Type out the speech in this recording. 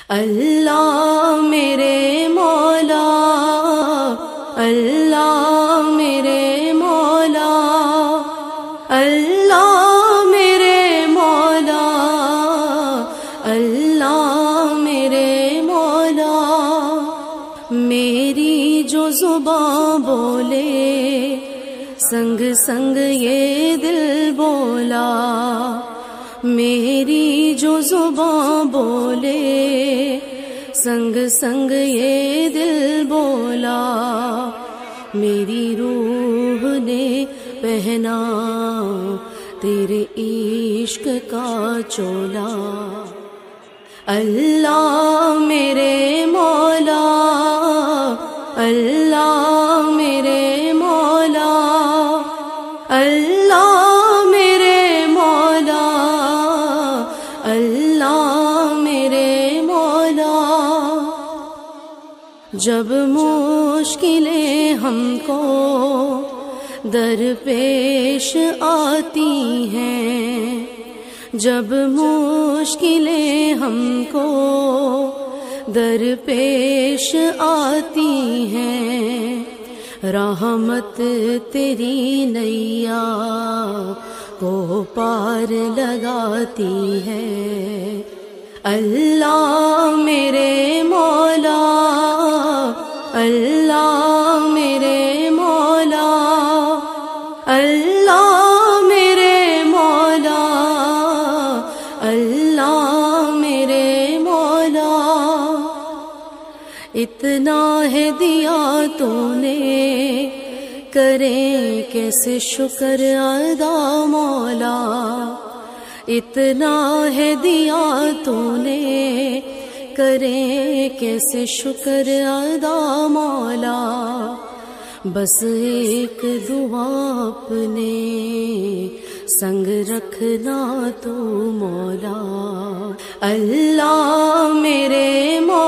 اللہ میرے مولا، اللہ میرے مولا، اللہ میرے مولا، اللہ میرے مولا۔ میری جو زبان بولے سنگ سنگ یہ دل بولا، میری جو زبان بولے سنگ سنگ یہ دل بولا، میری روح نے پہنا تیرے عشق کا چولا۔ اللہ میرے مولا، اللہ میرے مولا، اللہ میرے مولا، اللہ میرے مولا۔ جب مشکلیں ہم کو درپیش آتی ہیں، جب مشکلیں ہم کو درپیش آتی ہیں، رحمت تیری نیا کو پار لگاتی ہے۔ اللہ میرے مولا، اللہ میرے مولا، اللہ میرے مولا، اللہ میرے مولا۔ اتنا ہے دیا تو نے، کریں کیسے شکر ادا مولا، اتنا ہے دیا تو نے، کریں کیسے شکر ادا مولا۔ بس ایک دعا اپنے سنگ رکھنا تو مولا۔ اللہ میرے مولا،